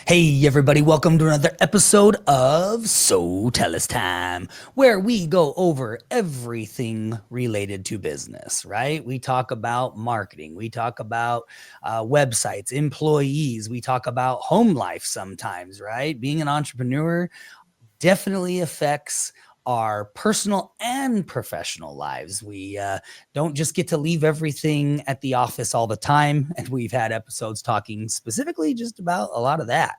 Hey everybody, welcome to another episode of SoTellUs Time, where we go over everything related to business, right? We talk about marketing, we talk about websites, employees, we talk about home life sometimes, right? Being an entrepreneur definitely affects our personal and professional lives. We don't just get to leave everything at the office all the time. And we've had episodes talking specifically just about a lot of that.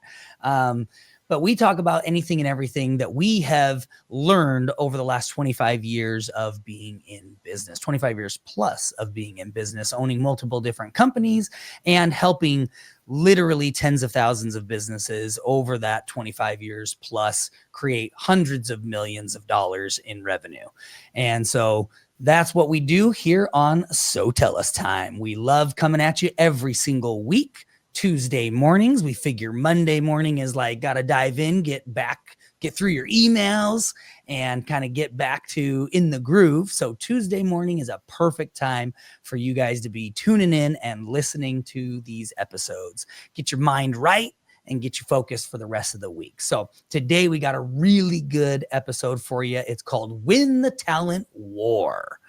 But we talk about anything and everything that we have learned over the last 25 years of being in business, 25 years plus of being in business, owning multiple different companies and helping literally tens of thousands of businesses over that 25 years plus create hundreds of millions of dollars in revenue. And so that's what we do here on SoTellUs Time. We love coming at you every single week. Tuesday mornings. We figure Monday morning is like, got to dive in, get through your emails and kind of get back to in the groove. So Tuesday morning is a perfect time for you guys to be tuning in and listening to these episodes. Get your mind right and get you focused for the rest of the week. So today we got a really good episode for you. It's called Win the Talent War.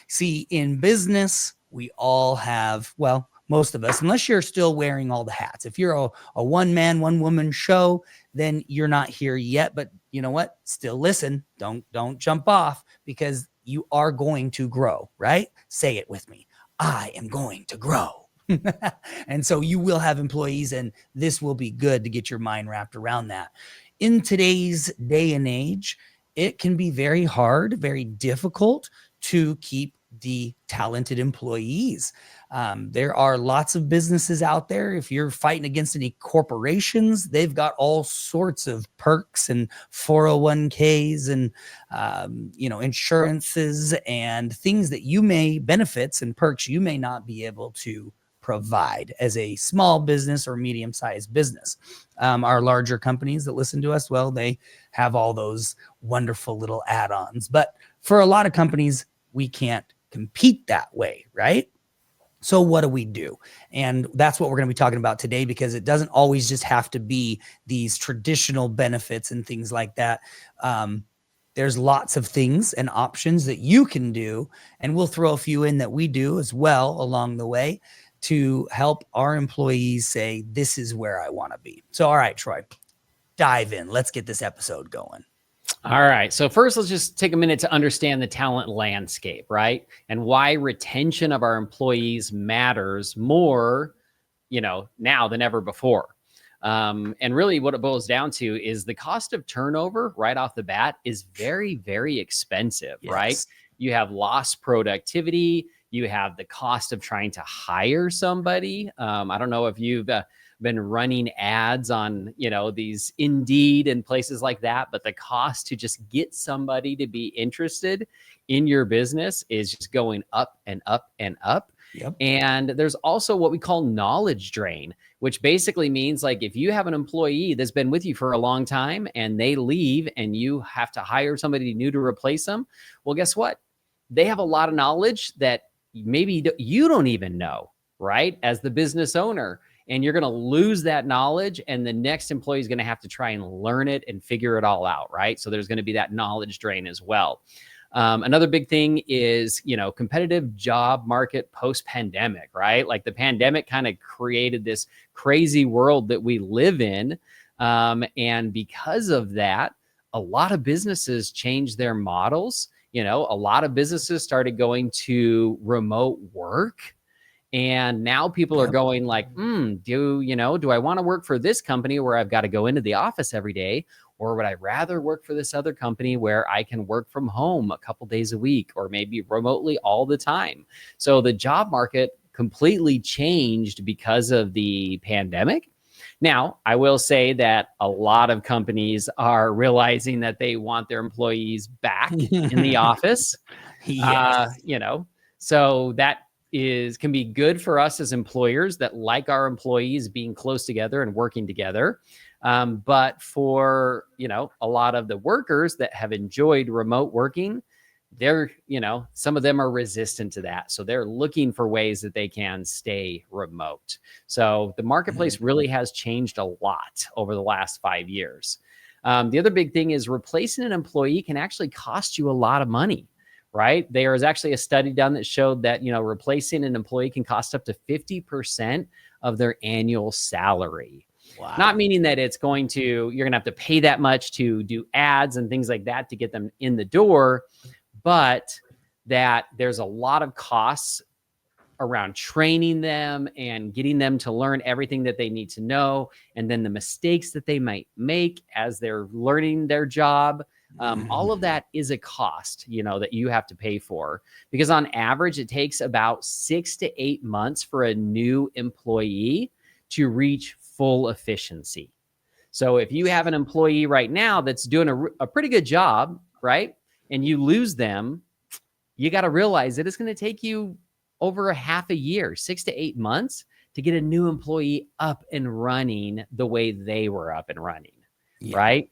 See, in business, we all have, well, most of us, unless you're still wearing all the hats. If you're a one-man, one-woman show, then you're not here yet. But you know what? Still listen. Don't jump off because you are going to grow, right? Say it with me. I am going to grow. And so you will have employees, and this will be good to get your mind wrapped around that. In today's day and age, it can be very hard, very difficult to keep the talented employees. There are lots of businesses out there. If you're fighting against any corporations, they've got all sorts of perks and 401ks and, insurances and things that you may benefits and perks you may not be able to provide as a small business or medium-sized business. Our larger companies that listen to us, well, they have all those wonderful little add-ons. But for a lot of companies, we can't compete that way, right? So what do we do? And that's what we're going to be talking about today, because it doesn't always just have to be these traditional benefits and things like that. There's lots of things and options that you can do, and we'll throw a few in that we do as well along the way to help our employees say, this is where I want to be. So, all right, Troy, dive in. Let's get this episode going. All right. So first, let's just take a minute to understand the talent landscape, right? And why retention of our employees matters more, now than ever before. And really what it boils down to is the cost of turnover right off the bat is very, very expensive, yes. Right? You have lost productivity. You have the cost of trying to hire somebody. I don't know if you've been running ads on, these Indeed and places like that, but the cost to just get somebody to be interested in your business is just going up and up and up. Yep. And there's also what we call knowledge drain, which basically means like if you have an employee that's been with you for a long time and they leave and you have to hire somebody new to replace them, well, guess what? They have a lot of knowledge that maybe you don't even know, right? As the business owner. And you're going to lose that knowledge, and the next employee is going to have to try and learn it and figure it all out, right? So there's going to be that knowledge drain as well. Another big thing is, competitive job market post-pandemic, right? Like the pandemic kind of created this crazy world that we live in. And because of that, a lot of businesses changed their models. A lot of businesses started going to remote work. And now people are going like, do I want to work for this company where I've got to go into the office every day? Or would I rather work for this other company where I can work from home a couple days a week or maybe remotely all the time? So the job market completely changed because of the pandemic. Now, I will say that a lot of companies are realizing that they want their employees back in the office. Yes. So that can be good for us as employers that like our employees being close together and working together. But for, a lot of the workers that have enjoyed remote working, they're, some of them are resistant to that. So they're looking for ways that they can stay remote. So the marketplace really has changed a lot over the last 5 years. The other big thing is replacing an employee can actually cost you a lot of money, right? There is actually a study done that showed that, replacing an employee can cost up to 50% of their annual salary. Wow. Not meaning that you're going to have to pay that much to do ads and things like that to get them in the door, but that there's a lot of costs around training them and getting them to learn everything that they need to know. And then the mistakes that they might make as they're learning their job. All of that is a cost, that you have to pay for, because on average, it takes about 6 to 8 months for a new employee to reach full efficiency. So if you have an employee right now that's doing a pretty good job, right, and you lose them, you got to realize that it's going to take you over a half a year, 6 to 8 months, to get a new employee up and running the way they were up and running, right?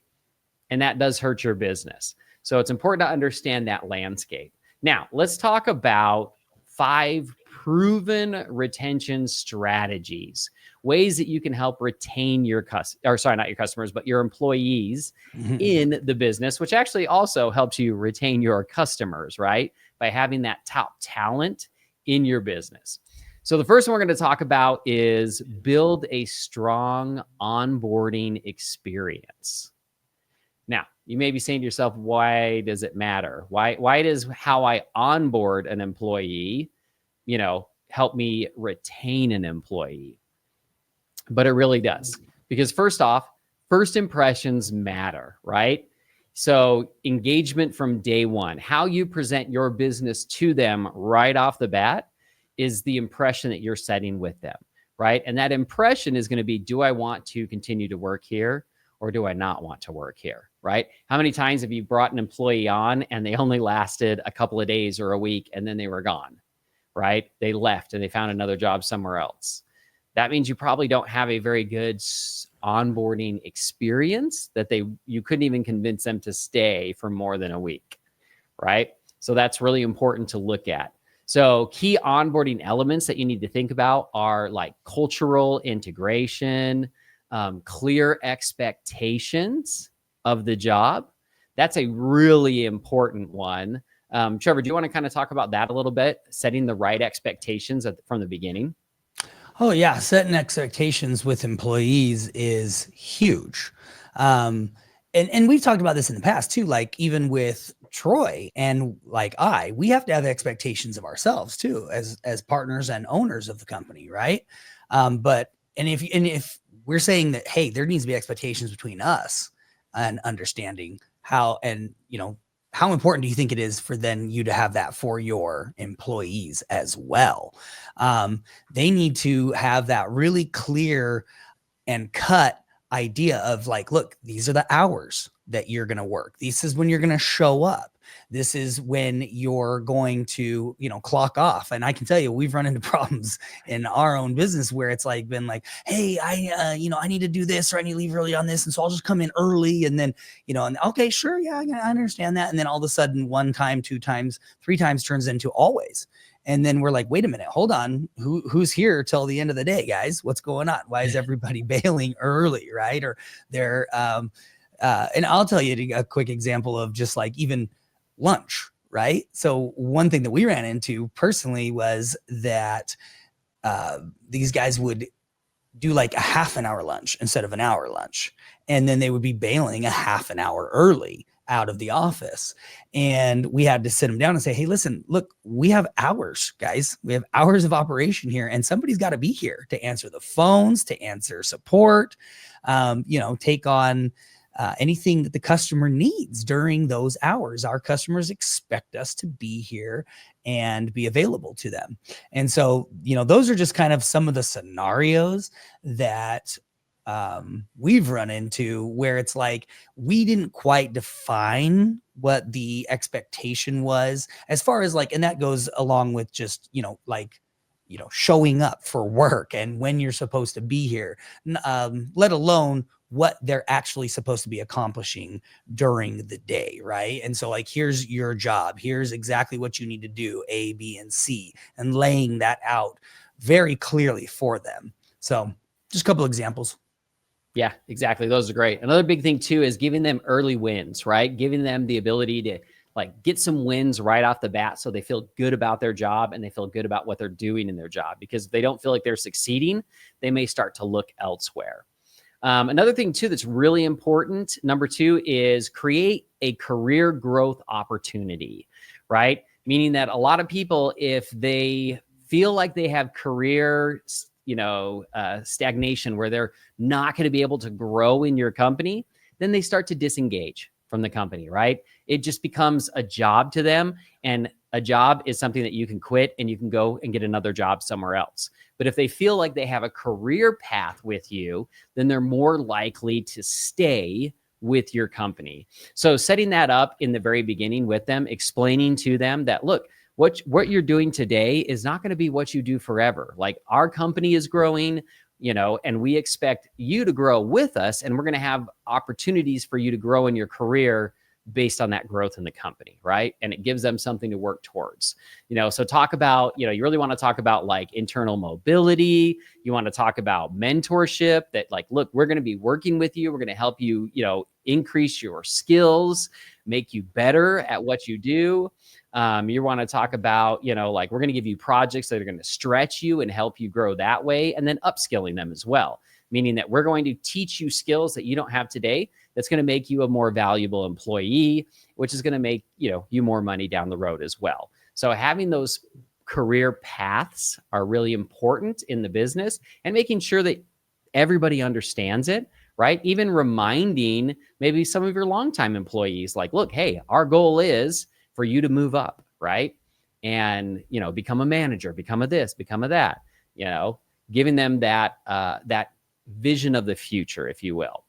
And that does hurt your business. So it's important to understand that landscape. Now, let's talk about 5 proven retention strategies, ways that you can help retain your customers, but your employees in the business, which actually also helps you retain your customers, right? By having that top talent in your business. So the first one we're going to talk about is build a strong onboarding experience. Now, you may be saying to yourself, why does it matter? Why does how I onboard an employee, help me retain an employee? But it really does. Because first off, first impressions matter, right? So engagement from day one, how you present your business to them right off the bat is the impression that you're setting with them, right? And that impression is going to be, do I want to continue to work here or do I not want to work here, right? How many times have you brought an employee on and they only lasted a couple of days or a week and then they were gone, right? They left and they found another job somewhere else. That means you probably don't have a very good onboarding experience, that you couldn't even convince them to stay for more than a week, right? So that's really important to look at. So key onboarding elements that you need to think about are like cultural integration, clear expectations of the job. That's a really important one. Trevor, do you want to kind of talk about that a little bit? Setting the right expectations from the beginning? Oh yeah, setting expectations with employees is huge. And we've talked about this in the past too, like even with Troy and we have to have expectations of ourselves too, as partners and owners of the company, right? But if we're saying that, hey, there needs to be expectations between us and understanding how important do you think it is for then you to have that for your employees as well? They need to have that really clear and cut idea of like, look, these are the hours that you're going to work. This is when you're going to show up. This is when you're going to, clock off. And I can tell you, we've run into problems in our own business where it's like been like, hey, I need to do this or I need to leave early on this. And so I'll just come in early. And then, and okay, sure. Yeah, I understand that. And then all of a sudden 1 time, 2 times, 3 times turns into always. And then we're like, wait a minute, hold on. Who's here till the end of the day, guys? What's going on? Why is everybody bailing early? Right. Or they're, and I'll tell you a quick example of just like even lunch, right? So one thing that we ran into personally was that these guys would do like a half an hour lunch instead of an hour lunch. And then they would be bailing a half an hour early out of the office. And we had to sit them down and say, hey, listen, look, we have hours, guys. We have hours of operation here and somebody's got to be here to answer the phones, to answer support, take on anything that the customer needs during those hours. Our customers expect us to be here and be available to them. And so, those are just kind of some of the scenarios that we've run into where it's like, we didn't quite define what the expectation was as far as like, and that goes along with just, showing up for work and when you're supposed to be here, let alone what they're actually supposed to be accomplishing during the day, right? And so like, here's your job, here's exactly what you need to do, A, B, and C, and laying that out very clearly for them. So just a couple examples. Yeah, exactly. Those are great. Another big thing too is giving them early wins, right? Giving them the ability to like get some wins right off the bat so they feel good about their job and they feel good about what they're doing in their job, because if they don't feel like they're succeeding, they may start to look elsewhere. Another thing too that's really important, number 2, is create a career growth opportunity, right? Meaning that a lot of people, if they feel like they have career, stagnation where they're not going to be able to grow in your company, then they start to disengage from the company, right? It just becomes a job to them, and a job is something that you can quit and you can go and get another job somewhere else. But if they feel like they have a career path with you, then they're more likely to stay with your company. So setting that up in the very beginning with them, explaining to them that, look, what you're doing today is not going to be what you do forever. Like, our company is growing, and we expect you to grow with us, and we're going to have opportunities for you to grow in your career based on that growth in the company, right? And it gives them something to work towards. So talk about, you really want to talk about like internal mobility. You want to talk about mentorship, that like, look, we're going to be working with you. We're going to help you, increase your skills, make you better at what you do. You want to talk about, like, we're going to give you projects that are going to stretch you and help you grow that way, and then upskilling them as well, meaning that we're going to teach you skills that you don't have today that's going to make you a more valuable employee, which is going to make, you more money down the road as well. So having those career paths are really important in the business, and making sure that everybody understands it, right? Even reminding maybe some of your longtime employees, like, look, hey, our goal is for you to move up, right? And, become a manager, become a this, become a that, giving them that vision of the future, if you will.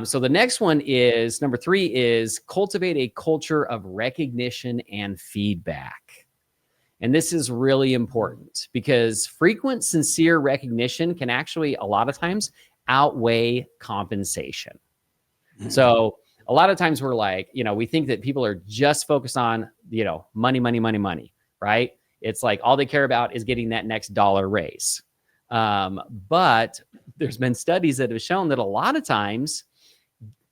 So the next one is, number 3, is cultivate a culture of recognition and feedback. And this is really important, because frequent, sincere recognition can actually, a lot of times, outweigh compensation. So a lot of times we're like, we think that people are just focused on, money, money, money, money, right? It's like all they care about is getting that next dollar raise. But there's been studies that have shown that a lot of times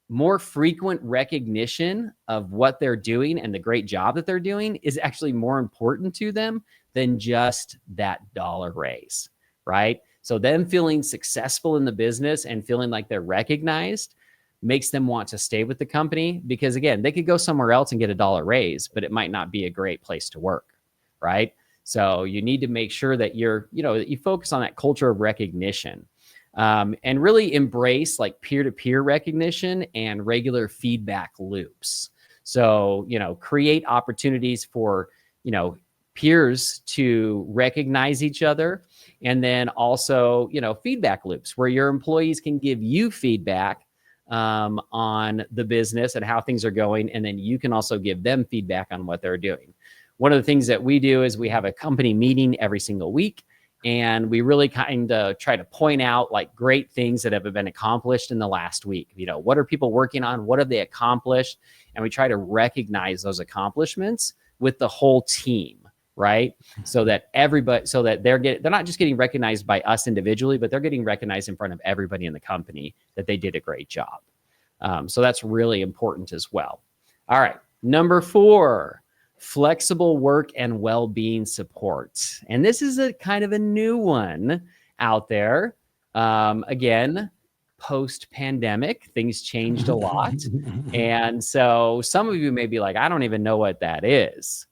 more frequent recognition of what they're doing and the great job that they're doing is actually more important to them than just that dollar raise, right? So them feeling successful in the business and feeling like they're recognized makes them want to stay with the company, because again, they could go somewhere else and get a dollar raise, but it might not be a great place to work, right? So you need to make sure that that you focus on that culture of recognition, and really embrace like peer-to-peer recognition and regular feedback loops. So, create opportunities for, peers to recognize each other. And then also, feedback loops where your employees can give you feedback on the business and how things are going. And then you can also give them feedback on what they're doing. One of the things that we do is we have a company meeting every single week, and we really kind of try to point out like great things that have been accomplished in the last week. What are people working on? What have they accomplished? And we try to recognize those accomplishments with the whole team, right? So that they're not just getting recognized by us individually, but they're getting recognized in front of everybody in the company that they did a great job. So that's really important as well. All right. Number 4, flexible work and well-being support. And this is a kind of a new one out there. Again, post-pandemic, things changed a lot. And so some of you may be like, I don't even know what that is.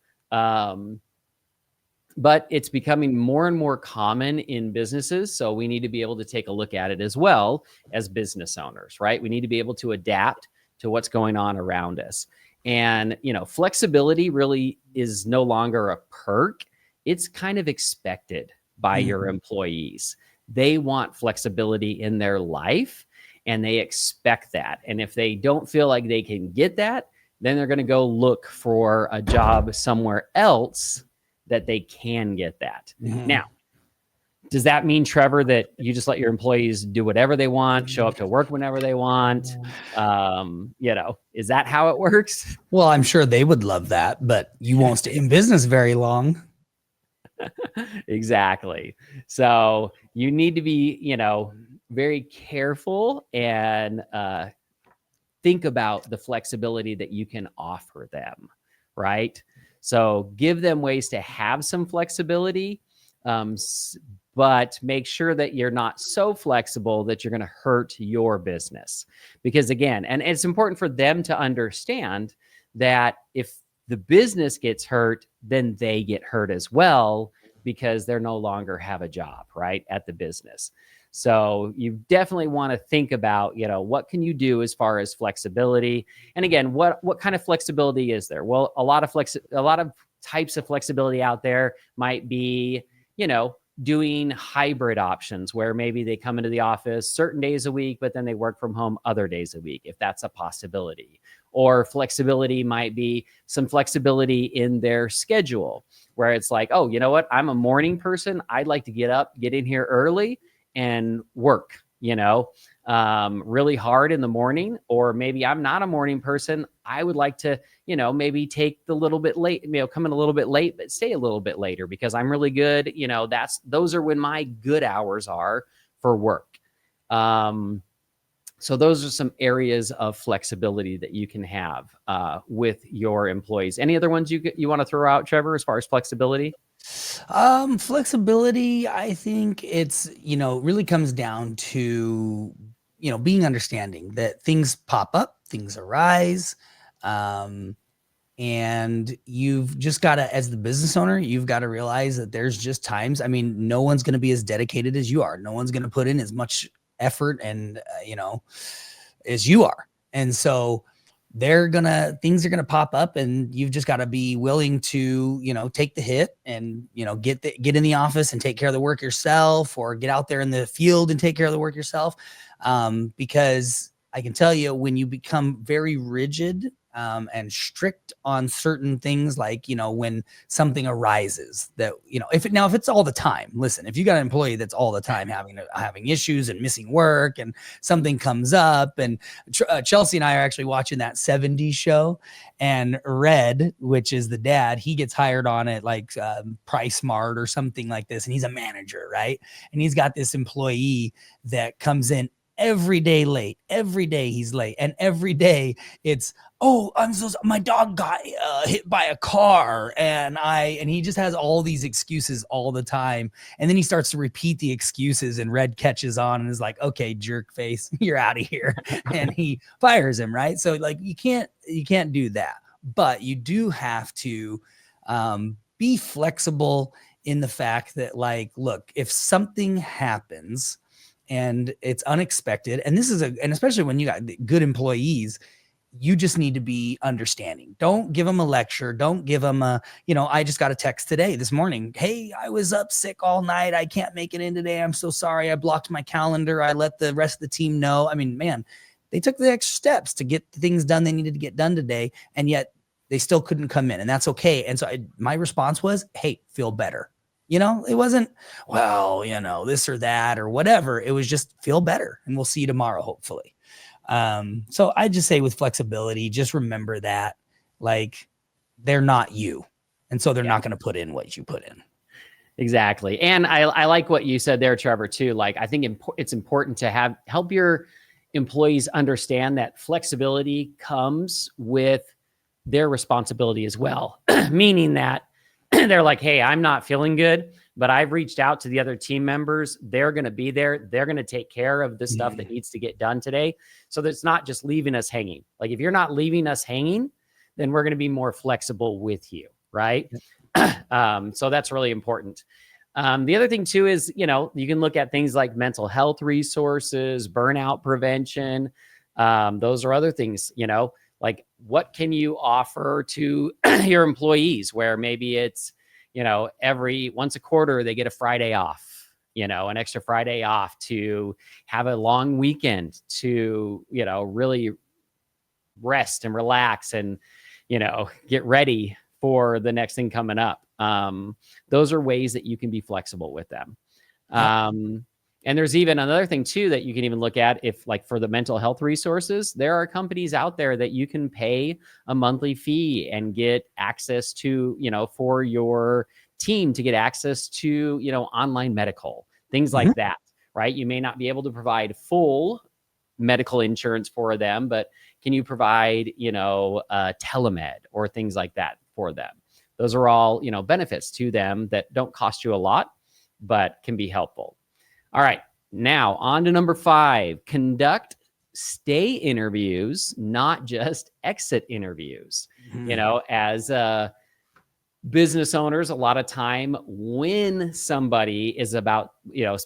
But it's becoming more and more common in businesses. So we need to be able to take a look at it as well as business owners, right? We need to be able to adapt to what's going on around us. And, flexibility really is no longer a perk. It's kind of expected by your employees. They want flexibility in their life, and they expect that. And if they don't feel like they can get that, then they're going to go look for a job somewhere else that they can get that. Now, Does that mean, Trevor, that you just let your employees do whatever they want, show up to work whenever they want? Is that how it works? Well, I'm sure they would love that, but you won't stay in business very long. Exactly. So you need to be, very careful and think about the flexibility that you can offer them, right? So give them ways to have some flexibility, but make sure that you're not so flexible that you're going to hurt your business. Because again, and it's important for them to understand that if the business gets hurt, then they get hurt as well, because they're no longer have a job, right, at the business. So you definitely want to think about, what can you do as far as flexibility? And again, what kind of flexibility is there? Well, a lot of types of flexibility out there might be, doing hybrid options where maybe they come into the office certain days a week, but then they work from home other days a week, if that's a possibility. Or flexibility might be some flexibility in their schedule where it's like, oh, you know what? I'm a morning person. I'd like to get in here early and work, really hard in the morning. Or maybe I'm not a morning person. I would like to, maybe take the little bit late, come in a little bit late, but stay a little bit later because I'm really good. Those are when my good hours are for work. So those are some areas of flexibility that you can have with your employees. Any other ones you want to throw out, Trevor, as far as flexibility? Flexibility, I think it's, really comes down to, being understanding that things pop up, things arise. And you've just got to, as the business owner, you've got to realize that there's just times, no one's going to be as dedicated as you are. No one's going to put in as much effort and, as you are. And so things are going to pop up, and you've just got to be willing to, take the hit and, get in the office and take care of the work yourself, or get out there in the field and take care of the work yourself. Because I can tell you, when you become very rigid and strict on certain things, like, when something arises that, if it's all the time, listen, if you got an employee that's all the time having issues and missing work, and something comes up, and Chelsea and I are actually watching that 70s show, and Red, which is the dad, he gets hired on at like Price Mart or something like this. And he's a manager, right? And he's got this employee that comes in every day late. Every day he's late. And every day it's, oh, my dog got hit by a car, and he just has all these excuses all the time. And then he starts to repeat the excuses, and Red catches on and is like, okay, jerk face, you're out of here. And he fires him, right? So like, you can't do that, but you do have to be flexible in the fact that, like, look, if something happens and it's unexpected, and especially when you got good employees, you just need to be understanding. Don't give them a lecture. Don't give them I just got a text this morning. Hey, I was up sick all night. I can't make it in today. I'm so sorry. I blocked my calendar. I let the rest of the team know. Man, they took the extra steps to get the things done they needed to get done today, and yet they still couldn't come in, and that's okay. And so my response was, hey, feel better. It wasn't, well, this or that or whatever. It was just feel better, and we'll see you tomorrow, hopefully. So I just say, with flexibility, just remember that, like, they're not you. And so they're not going to put in what you put in. Exactly. And I like what you said there, Trevor, too. Like, I think it's important to help your employees understand that flexibility comes with their responsibility as well. Meaning that they're like, hey, I'm not feeling good, but I've reached out to the other team members. They're going to be there. They're going to take care of the stuff that needs to get done today. So that's not just leaving us hanging. Like, if you're not leaving us hanging, then we're going to be more flexible with you. Right. So that's really important. The other thing too is, you can look at things like mental health resources, burnout prevention. Those are other things, like, what can you offer to your employees, where maybe it's, every once a quarter, they get a Friday off, an extra Friday off to have a long weekend to, really rest and relax and, get ready for the next thing coming up. Those are ways that you can be flexible with them. Yep. And there's even another thing too that you can even look at, if like for the mental health resources, there are companies out there that you can pay a monthly fee and get access to, for your team to get access to, online medical, things Mhm. like that, right? You may not be able to provide medical insurance for them, but can you provide, telemed or things like that for them? Those are all, benefits to them that don't cost you a lot, but can be helpful. All right, now on to number 5, conduct stay interviews, not just exit interviews. Mhm. As business owners, a lot of time when somebody is about,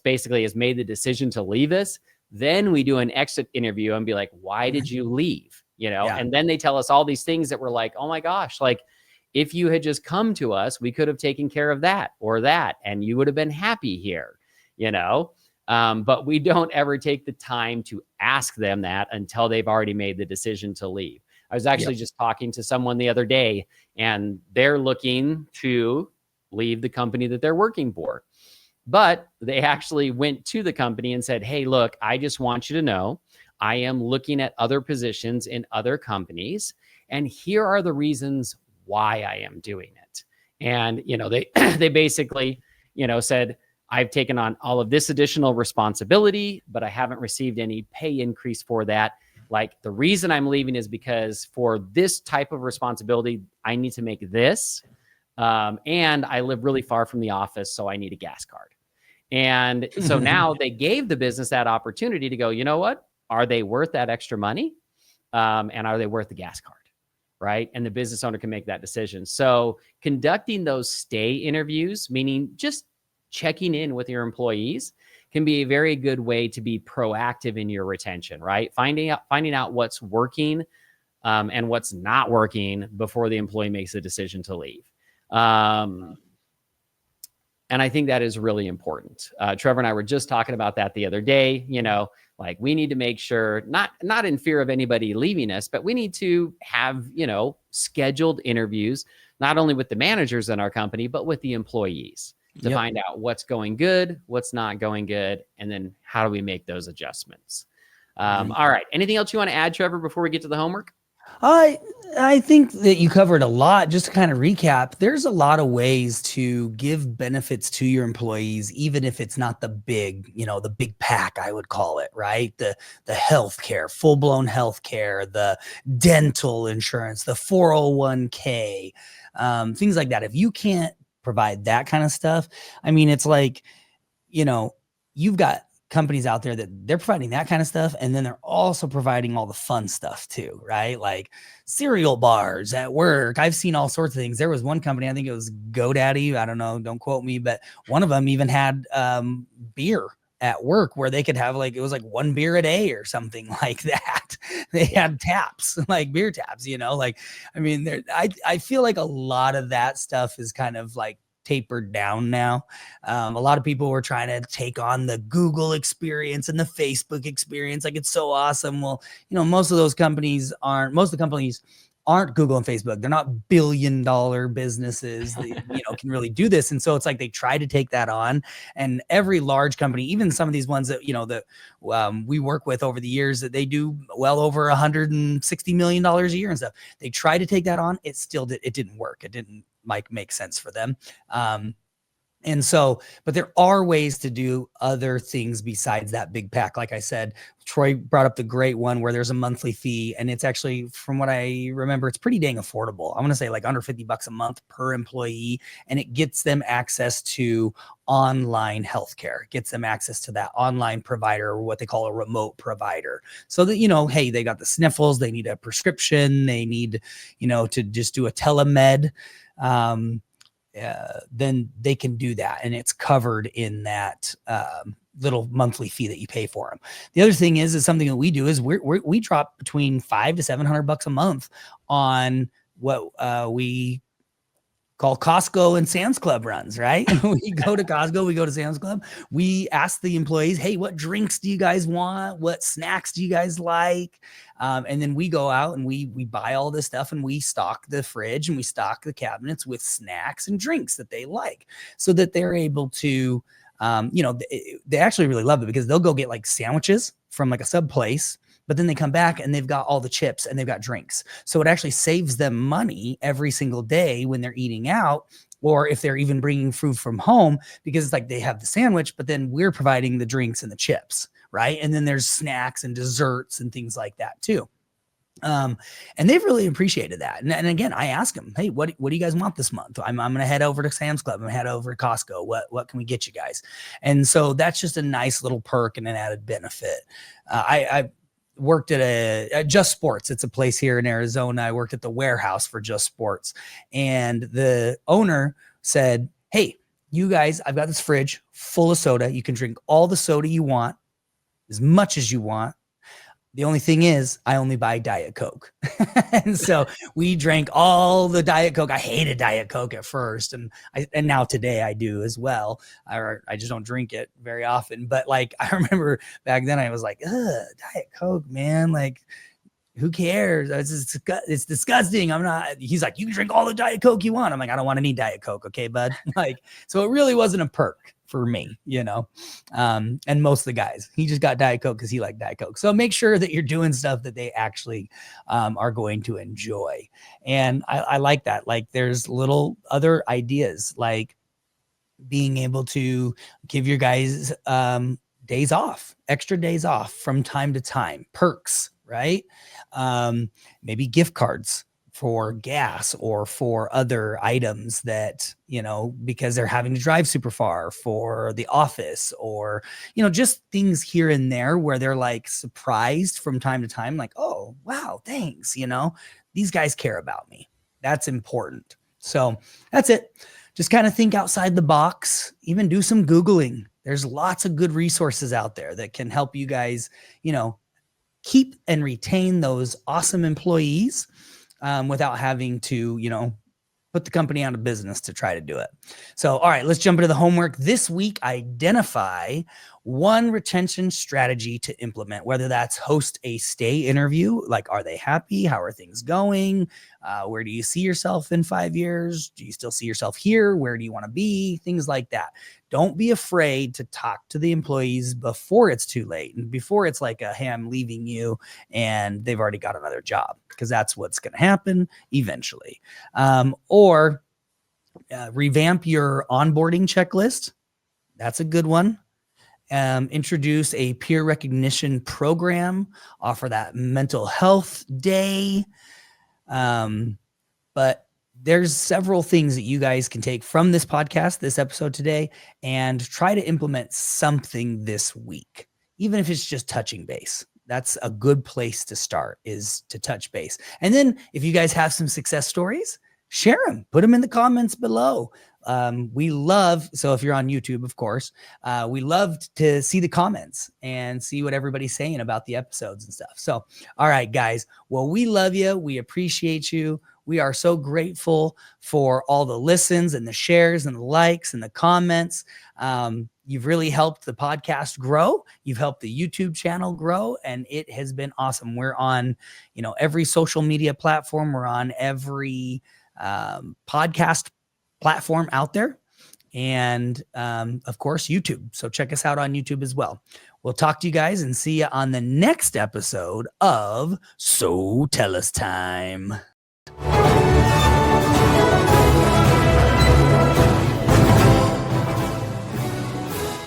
basically has made the decision to leave us, then we do an exit interview and be like, why did you leave? Yeah. And then they tell us all these things that we're like, oh my gosh, like if you had just come to us, we could have taken care of that or that, and you would have been happy here, you know? But we don't ever take the time to ask them that until they've already made the decision to leave. I was Yep. actually just talking to someone the other day, and they're looking to leave the company that they're working for. But they actually went to the company and said, hey, look, I just want you to know I am looking at other positions in other companies, and here are the reasons why I am doing it. And, they, they basically, said, I've taken on all of this additional responsibility, but I haven't received any pay increase for that. Like the reason I'm leaving is because for this type of responsibility, I need to make this. And I live really far from the office, so I need a gas card. And so now they gave the business that opportunity to go, you know what? Are they worth that extra money? And are they worth the gas card? Right. And the business owner can make that decision. So conducting those stay interviews, meaning just checking in with your employees, can be a very good way to be proactive in your retention, right? Finding out what's working and what's not working before the employee makes a decision to leave. And I think that is really important. Trevor and I were just talking about that the other day. Like we need to make sure, not in fear of anybody leaving us, but we need to have, scheduled interviews, not only with the managers in our company, but with the employees to Yep. find out what's going good, what's not going good, and then how do we make those adjustments. All right. Anything else you want to add, Trevor, before we get to the homework? I think that you covered a lot. Just to kind of recap, there's a lot of ways to give benefits to your employees, even if it's not the big, the big pack, I would call it, right? The healthcare, full-blown healthcare, the dental insurance, the 401k, things like that. If you can't provide that kind of stuff, I mean, it's like, you've got companies out there that they're providing that kind of stuff, and then they're also providing all the fun stuff too, right? Like cereal bars at work. I've seen all sorts of things. There was one company, I think it was GoDaddy, I don't know, don't quote me, but one of them even had beer at work where they could have it was like one beer a day or something like that. They had taps, like beer taps, I mean, I feel like a lot of that stuff is kind of like tapered down now. A lot of people were trying to take on the Google experience and the Facebook experience. Like it's so awesome. Well, most of the companies aren't Google and Facebook. They're not billion-dollar businesses that, can really do this. And so it's like they try to take that on. And every large company, even some of these ones that, we work with over the years, that they do well over $160 million a year and stuff. They try to take that on. It didn't work. It didn't make sense for them. And so, but there are ways to do other things besides that big pack. Like I said, Troy brought up the great one where there's a monthly fee, and it's actually, from what I remember, it's pretty dang affordable. I want to say like under $50 a month per employee, and it gets them access to online healthcare. It gets them access to that online provider, or what they call a remote provider. So that, hey, they got the sniffles, they need a prescription, they need, to just do a telemed. Then they can do that, and it's covered in that little monthly fee that you pay for them. The other thing is something that we do is we drop between $500 to $700 a month on what we call Costco and Sam's Club runs, right? We go to Costco, we go to Sam's Club. We ask the employees, hey, what drinks do you guys want? What snacks do you guys like? And then we go out and we buy all this stuff, and we stock the fridge and we stock the cabinets with snacks and drinks that they like, so that they're able to they actually really love it because they'll go get like sandwiches from like a sub place, but then they come back and they've got all the chips and they've got drinks. So it actually saves them money every single day when they're eating out, or if they're even bringing food from home, because it's like they have the sandwich, but then we're providing the drinks and the chips, right? And then there's snacks and desserts and things like that too. And they've really appreciated that. And again, I ask them, hey, what do you guys want this month? I'm going to head over to Sam's Club. I'm going to head over to Costco. What can we get you guys? And so that's just a nice little perk and an added benefit. I worked at Just Sports. It's a place here in Arizona. I worked at the warehouse for Just Sports, and the owner said, hey, you guys, I've got this fridge full of soda. You can drink all the soda you want, as much as you want. The only thing is, I only buy Diet Coke. And so we drank all the Diet Coke. I hated Diet Coke at first. And now today I do as well. I just don't drink it very often. But like, I remember back then I was like, Diet Coke, man. Like, who cares? It's disgusting. He's like, you can drink all the Diet Coke you want. I'm like, I don't want any Diet Coke. Okay, bud. Like, so it really wasn't a perk for me, and most of the guys, he just got Diet Coke because he liked Diet Coke. So make sure that you're doing stuff that they actually are going to enjoy. And I like that. Like, there's little other ideas, like being able to give your guys days off, extra days off from time to time, perks, right? Maybe gift cards for gas or for other items that, because they're having to drive super far for the office, or, just things here and there where they're like surprised from time to time, like, oh, wow, thanks. These guys care about me. That's important. So that's it. Just kind of think outside the box, even do some Googling. There's lots of good resources out there that can help you guys, keep and retain those awesome employees without having to, put the company out of business to try to do it. So, all right, let's jump into the homework. This week, identify one retention strategy to implement, whether that's host a stay interview, like, are they happy? How are things going? Where do you see yourself in 5 years? Do you still see yourself here? Where do you want to be? Things like that. Don't be afraid to talk to the employees before it's too late and before it's like hey, I'm leaving you and they've already got another job, because that's what's going to happen eventually. Or revamp your onboarding checklist. That's a good one. Introduce a peer recognition program. Offer that mental health day. But there's several things that you guys can take from this podcast, this episode today, and try to implement something this week, even if it's just touching base. That's a good place to start, is to touch base. And then if you guys have some success stories, share them, put them in the comments below. We love, so if you're on YouTube, of course, we love to see the comments and see what everybody's saying about the episodes and stuff. So, all right, guys, well, we love you. We appreciate you. We are so grateful for all the listens and the shares and the likes and the comments. You've really helped the podcast grow. You've helped the YouTube channel grow, and it has been awesome. We're on, every social media platform. We're on every podcast platform out there, and of course YouTube. So check us out on YouTube as well. We'll talk to you guys and see you on the next episode of SoTellUs Time.